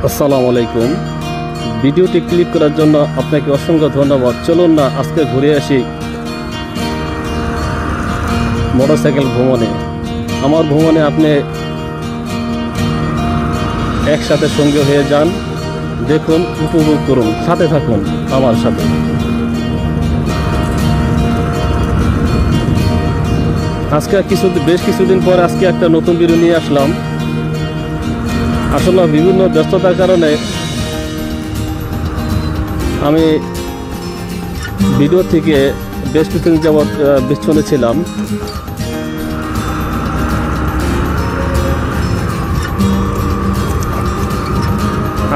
আসসালামু আলাইকুম। ভিডিওটি ক্লিক করার জন্য আপনাকে অসংখ্য ধন্যবাদ। চলুন না আজকে ঘুরে আসি মোটরসাইকেল ভ্রমণে। আমার ভ্রমণে আপনি একসাথে সঙ্গে হয়ে যান, দেখুন, উপভোগ করুন, সাথে থাকুন আমার সাথে। আজকে বেশ কিছুদিন পর আজকে একটা নতুন ভিডিও নিয়ে আসলাম। আসলে বিভিন্ন ব্যস্ততার কারণে আমি ভিডিও থেকে বেশ কিছুদিন যাবৎ বিচ্ছন্ন ছিলাম।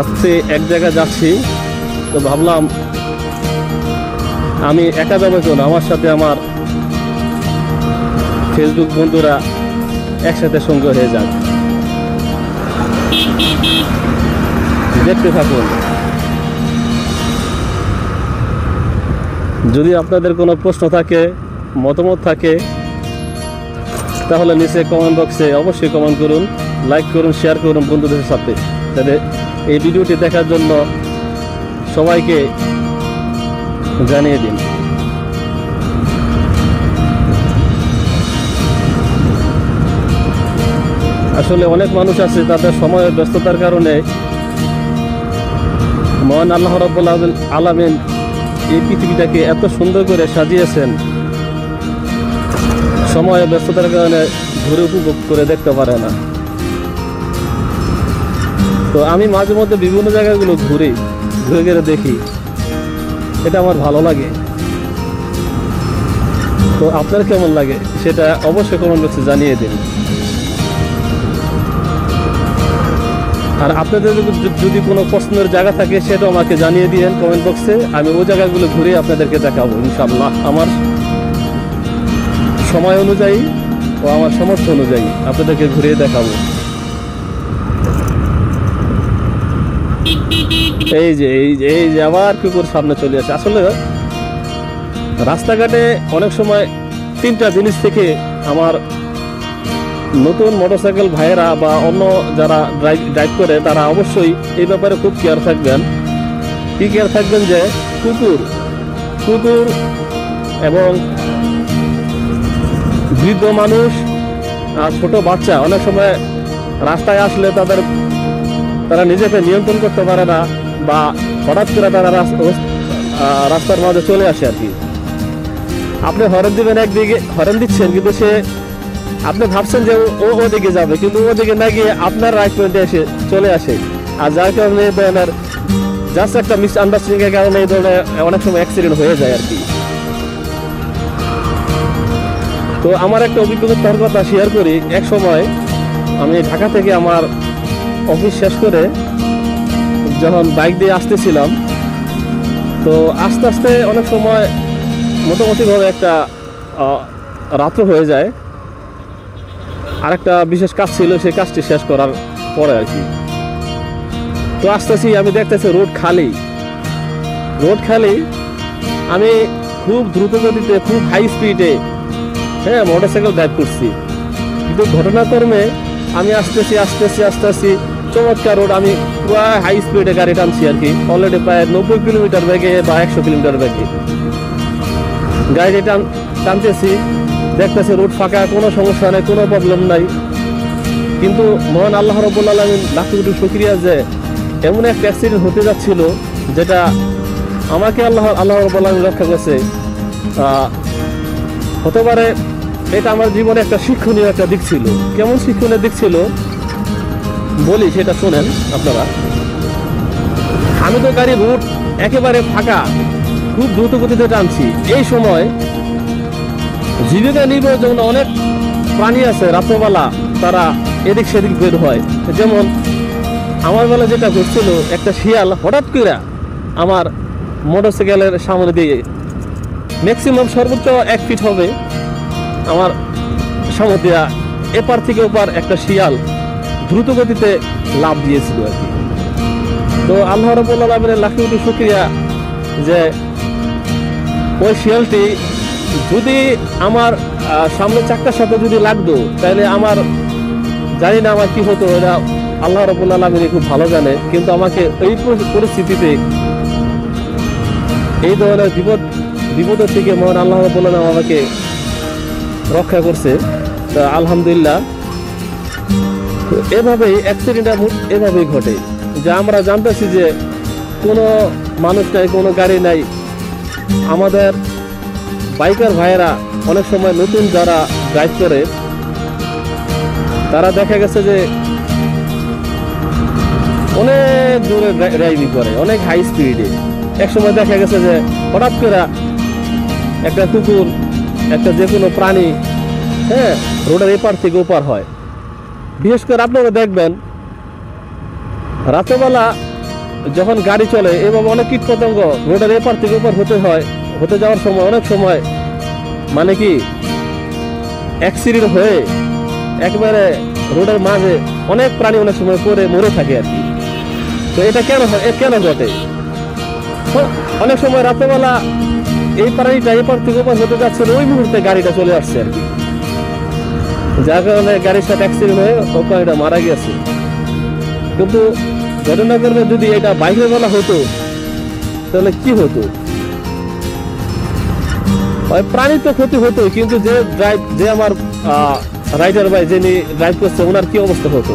আজকে এক জায়গায় যাচ্ছি, তো ভাবলাম আমি একা যাবো কেন, আমার সাথে আমার ফেসবুক বন্ধুরা একসাথে সঙ্গ হয়ে যাক। দেখতে থাকুন। যদি আপনাদের কোনো প্রশ্ন থাকে, মতামত থাকে, তাহলে নিচে কমেন্ট বক্সে অবশ্যই কমেন্ট করুন, লাইক করুন, শেয়ার করুন বন্ধুদের সাথে, যাতে এই ভিডিওটি দেখার জন্য সবাইকে জানিয়ে দিন। আসলে অনেক মানুষ আছে, তাদের সময়ের ব্যস্ততার কারণে মহান আল্লাহ রাব্বুল আলামিন এই পৃথিবীটাকে এত সুন্দর করে সাজিয়েছেন, সময়ের ব্যস্ততার কারণে ঘুরে উপভোগ করে দেখতে পারে না। তো আমি মাঝে মধ্যে বিভিন্ন জায়গাগুলো ঘুরে ঘুরে দেখি, এটা আমার ভালো লাগে। তো আপনার কেমন লাগে সেটা অবশ্যই কমেন্ট বক্সে জানিয়ে দিন। আর আপনাদের যদি কোনো পছন্দের জায়গা থাকে সেটাও আমাকে জানিয়ে দিন কমেন্ট বক্সে। আমি ওই জায়গাগুলো ঘুরে আপনাদেরকে দেখাবো ইনশাআল্লাহ, আমার সময় অনুযায়ী ও আমার সামর্থ্য অনুযায়ী আপনাদেরকে ঘুরিয়ে দেখাবো। এই যে আবার কুকুর সামনে চলে আসে। আসলে রাস্তাঘাটে অনেক সময় তিনটা জিনিস থেকে আমার নতুন মোটরসাইকেল ভাইয়েরা বা অন্য যারা ড্রাইভ করে তারা অবশ্যই এই ব্যাপারে খুব কেয়ার থাকবেন। কি কেয়ার থাকবেন যে কুকুর এবং বৃদ্ধ মানুষ আর ছোট বাচ্চা অনেক সময় রাস্তায় আসলে তারা নিজেকে নিয়ন্ত্রণ করতে পারে না, বা হঠাৎ করে তারা রাস্তার মাঝে চলে আসে আর কি। আপনি হরেন দিবেন, একদিকে হরেন দিচ্ছেন, কিন্তু সে আপনি ভাবছেন যে ও ওদিকে যাবে, কিন্তু ওদিকে না গিয়ে আপনার রাইট পয়েন্টে এসে চলে আসে। আর যার কারণে এই ধরনের জাস্ট একটা মিসআন্ডারস্ট্যান্ডিং এর কারণে এই ধরনের অনেক সময় অ্যাক্সিডেন্ট হয়ে যায় আর কি। তো আমার একটা অভিজ্ঞতার কথা শেয়ার করি। এক সময় আমি ঢাকা থেকে আমার অফিস শেষ করে যখন বাইক দিয়ে আসতেছিলাম, তো আস্তে আস্তে অনেক সময় মোটামুটিভাবে একটা রাত্র হয়ে যায়। আর একটা বিশেষ কাজ ছিল, সেই কাজটি শেষ করার পরে আর কি। তো আসতেছি, আমি দেখতেছি রোড খালি। আমি খুব দ্রুত গতিতে, খুব হাই স্পিডে মোটরসাইকেল ড্রাইভ করছি, কিন্তু ঘটনাক্রমে আমি আসতেছি চমৎকার রোড, আমি পুরো হাই স্পিডে গাড়ি টানছি আর কি। অলরেডি প্রায় 90 কিলোমিটার বেগে বা 100 কিলোমিটার বেগে গাড়ি টানতেছি। দেখতেছি রোড ফাঁকা, কোনো সমস্যা নেই, কোনো প্রবলেম নাই। কিন্তু মহান আল্লাহ রাব্বুল আলামিন লাখো কোটি শুকরিয়া যে এমন একটা অ্যাক্সিডেন্ট হতে যাচ্ছিল যেটা আমাকে আল্লাহ রাব্বুল আলামিন রক্ষা করছে। হতে পারে এটা আমার জীবনে একটা শিক্ষণীয় একটা দিক ছিল। কেমন শিক্ষণীয় দিক ছিল বলি, সেটা শোনেন আপনারা। আমি তো গাড়ি রোড একেবারে ফাঁকা, খুব দ্রুত গতিতে টানছি। এই সময় জীবিকা নির্বাহের জন্য অনেক প্রাণী আছে, রাত্রবেলা তারা এদিক সেদিক বের হয়। যেমন আমার বেলা যেটা ঘটছিল, একটা শিয়াল হঠাৎ করে আমার মোটরসাইকেলের সামনে দিয়ে ম্যাক্সিমাম সর্বোচ্চ 1 ফিট হবে আমার সামনে দিয়া এপার থেকে ওপার একটা শিয়াল দ্রুত গতিতে লাফ দিয়েছিল আর কি। তো আল্লাহ রাব্বুল আলামিনের লাখো কোটি শুকরিয়া যে ওই শিয়ালটি যদি আমার সামনে চাক্কার সাথে যদি লাগতো, তাহলে আমার জানি না আমার কি হতো। এটা আল্লাহ রাব্বুল আলামিন খুব ভালো জানে, কিন্তু আমাকে এই পরিস্থিতিতে এই ধরনের বিপদের থেকে মহান আল্লাহ রাব্বুল আলামিন আমাকে রক্ষা করছে। তা আলহামদুলিল্লাহ। এভাবেই অ্যাক্সিডেন্ট এভাবেই ঘটে যে আমরা জানতেছি যে কোনো মানুষ নাই, কোনো গাড়ি নাই। আমাদের বাইকার ভাইয়েরা অনেক সময় নতুন যারা ড্রাইভ করে তারা দেখা গেছে যে অনেক দূরে ড্রাইভিং করে, অনেক হাই স্পিডে। এক সময় দেখা গেছে যে হঠাৎ করে একটা কুকুর, একটা যে কোনো প্রাণী, হ্যাঁ, রোডের এপার থেকে ওপার হয়। বিশেষ করে আপনারা দেখবেন রাতেবেলা যখন গাড়ি চলে এভাবে অনেক কীট পতঙ্গ রোডের এপার থেকে ওপার হতে যাওয়ার সময় অনেক সময় মানে কি অ্যাক্সিডেন্ট হয়ে একবারে রোডের মাঝে অনেক প্রাণী অনেক সময় পড়ে মরে থাকে আর কি। তো এটা কেন ঘটে? অনেক সময় রাতেবেলা এই প্রাণীটা এপার থেকে ওপার হতে যাচ্ছে, ওই মুহূর্তে গাড়িটা চলে আসছে আর কি, যার কারণে গাড়ির সাথে অ্যাক্সিডেন্ট হয়ে ওই প্রাণীটা মারা গেছে। কিন্তু ঘটনা করলে যদি এটা বাইকের বেলা হতো তাহলে কি হতো? প্রাণী তো ক্ষতি হতো, কিন্তু যে আমার রাইডার ভাই যিনি ড্রাইভ করছে ওনার কি অবস্থা হতো?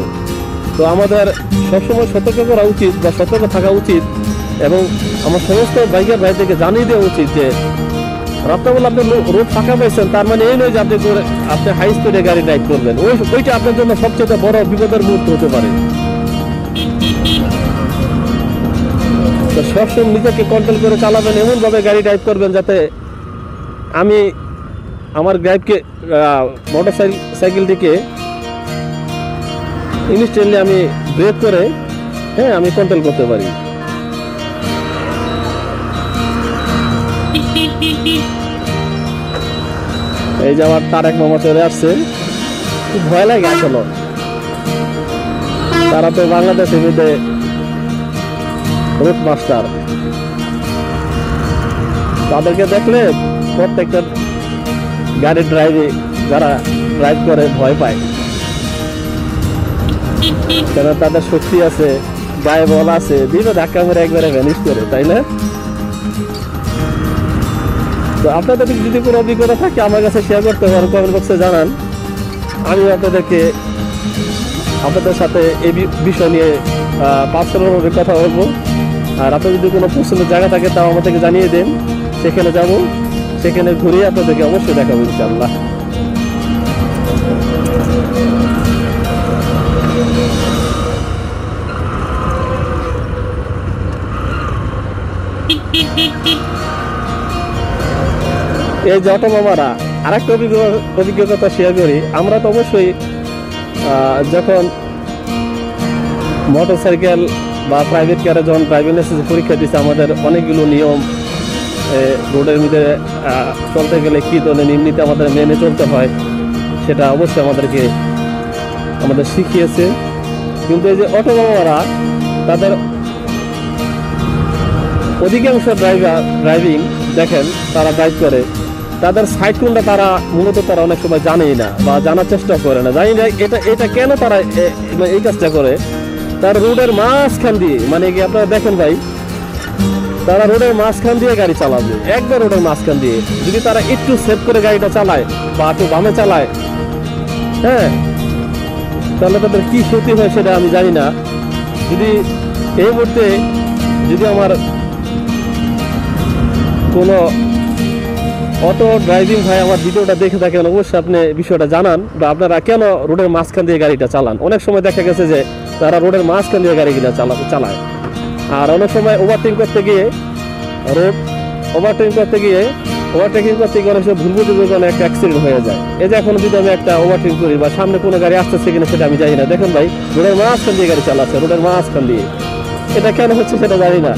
তো আমাদের সবসময় সতর্ক করা উচিত বা সতর্ক থাকা উচিত, এবং আমার সমস্ত বাইকার ভাইদেরকে জানিয়ে দেওয়া উচিত যে রাত্রেবেলা আপনি রোড ফাঁকা পাইছেন তার মানে এই নয় যে আপনি হাই স্পিডে গাড়ি ড্রাইভ করবেন। ওইটা আপনার জন্য সবচেয়ে বড় বিপদের মুহূর্ত হতে পারে। তো সবসময় নিজেকে কন্ট্রোল করে চালাবেন, এমনভাবে গাড়ি ড্রাইভ করবেন যাতে আমি আমার মোটর সাইকেলটিকে ইনস্ট্যান্টলি আমি ব্রেক করে, হ্যাঁ, আমি কন্ট্রোল করতে পারি। এই যে আমার তারেক মামা চলে আসছে, খুব ভয় লাগে আসলে। তারা তো বাংলাদেশের মধ্যে রুট মাস্টার, তাদেরকে দেখলে প্রত্যেকটা গাড়ি যারা ড্রাইভ করে ভয় পায়, কারণ তাদের শক্তি আছে, গায়ে বল আছে, দিলে ধাক্কা মেরে একবারে ভ্যানিশ করে, তাই না? তো আপনাদের যদি কোনো অভিজ্ঞতা থাকে আমার কাছে শেয়ার করতে পারেন, কমেন্ট বক্সে জানান। আমি আপনাদের সাথে এই বিষয় নিয়ে পার্সোনালভাবে কথা বলবো। আর আপনার যদি কোনো পছন্দের জায়গা থাকে তাও আমাদেরকে জানিয়ে দেন, সেখানে যাব, সেখানে ঘুরে আপনাদেরকে অবশ্যই দেখাবো ইনশাআল্লাহ। এই যে অটো মামারা আরেকটা অভিজ্ঞতা শেয়ার করি। আমরা তো অবশ্যই যখন মোটর সাইকেল বা প্রাইভেট কারে যখন ড্রাইভিং লাইসেন্স পরীক্ষা দিচ্ছে, আমাদের অনেকগুলো নিয়ম রোডের মধ্যে চলতে গেলে কী ধরনের নিয়মনীতি আমাদের মেনে চলতে হয় সেটা অবশ্যই আমাদের শিখিয়েছে। কিন্তু এই যে অটো মামারা তাদের অধিকাংশ ড্রাইভিং দেখেন তারা ড্রাইভ করে, তাদের সাইড কোনটা তারা অনেক সময় জানেই না বা জানার চেষ্টা করে না। জানি না এটা কেন তারা এই কাজটা করে। তারা রোডের মাঝখান দিয়ে, মানে কি আপনারা দেখেন ভাই, তারা রোডের মাঝখান দিয়ে গাড়ি চালাবে, একবার রোডের মাঝখান দিয়ে। যদি তারা একটু সেভ করে গাড়িটা চালায় বা একটু বামে চালায়, হ্যাঁ, তাহলে তাদের কি ক্ষতি হয় সেটা আমি জানি না। যদি এই মুহূর্তে যদি আমার কোনো অটো ড্রাইভিং ভাই আমার ভিডিওটা দেখে থাকেন, অবশ্যই আপনি বিষয়টা জানান, বা আপনারা কেন রোডের মাঝখান দিয়ে গাড়িটা চালান। অনেক সময় দেখা গেছে যে তারা রোডের মাঝখান দিয়ে গাড়িগুলো চালায়, আর অনেক সময় ওভারটেকিং করতে গিয়ে অনেক সময় ভুল বুঝে একটা অ্যাক্সিডেন্ট হয়ে যায়। এই যে এখন যদি আমি একটা ওভারটেকিং করি বা সামনে কোনো গাড়ি আসতেছে কিনা সেটা আমি জানি না, দেখেন ভাই রোডের মাঝখান দিয়ে গাড়ি চালাচ্ছে, রোডের মাঝখান দিয়ে। এটা কেন হচ্ছে সেটা জানি না।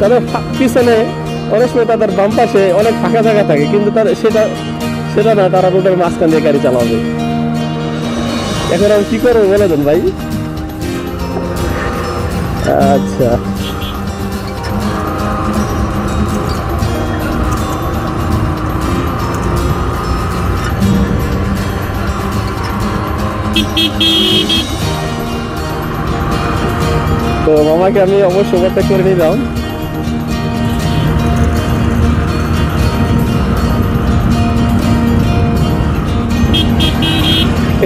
তাদের পিছনে অনেক সময় তাদের বাম পাশে অনেক ফাঁকা জায়গা থাকে, কিন্তু তাদের সেটা না, তারা রোডের মাঝখান দিয়ে গাড়ি চালাবে। এখন আমি কি করবো বলে দেন ভাই? আচ্ছা, তো মামাকে আমি অবশ্যই ওভারটেক করে নিলাম।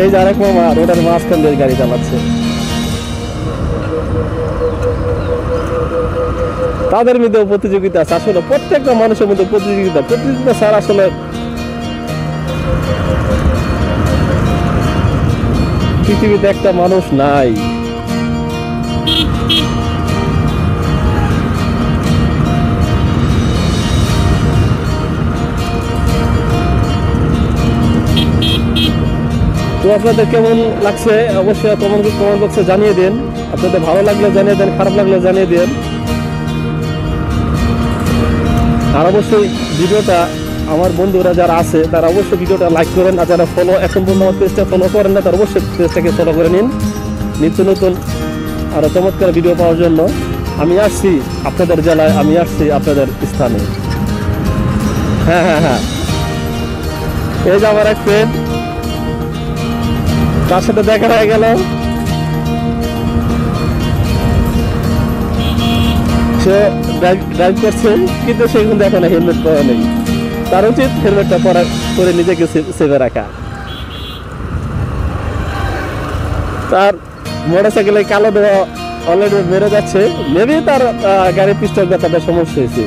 এই যে আরেক মামা রোডের মাঝখান দিয়ে গাড়ি চালাচ্ছে। তাদের মধ্যেও প্রতিযোগিতা আছে, আসলে প্রত্যেকটা মানুষের মধ্যে প্রতিযোগিতা স্যার আসলে পৃথিবীতে একটা মানুষ নাই। তো আপনাদের কেমন লাগছে অবশ্যই কমেন্ট বক্সে জানিয়ে দিন। আপনাদের ভালো লাগলে জানিয়ে দেন, খারাপ লাগলে জানিয়ে দিন। আর অবশ্যই ভিডিওটা আমার বন্ধুরা যারা আছে তারা অবশ্যই ভিডিওটা লাইক করেন, আর যারা এখন পর্যন্ত আমার পেজটা ফলো করেন না তারা অবশ্যই পেজটাকে ফলো করে নিন। নিত্য নতুন আরো চমৎকার ভিডিও পাওয়ার জন্য আমি আসছি আপনাদের জেলায়, আমি আসছি আপনাদের স্থানে। হ্যাঁ হ্যাঁ হ্যাঁ, এই যে আমার এক ফ্রেন্ড, তার সাথে দেখা হয়ে গেল। সে ড্রাইভ করছে কিন্তু সে কিন্তু এখন হেলমেট পরা নেই। তার উচিত হেলমেটটা পরে নিজেকে সেভে রাখা। তার মোটরসাইকেলে কালো দেওয়া অলরেডি বেড়ে যাচ্ছে, মেবি তার গাড়ির পিস্টল ব্যথাটা সমস্যা হয়েছে।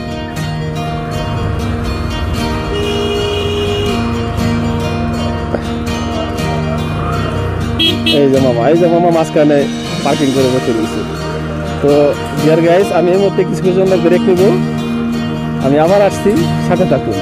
এই যে মামা মাঝখানে পার্কিং করে বসে রয়েছে। তো ডিয়ার গাইস, আমি এই মুহূর্তে কিছু জন্য ব্রেক নেব, আমি আবার আসছি, সাথে থাকুন।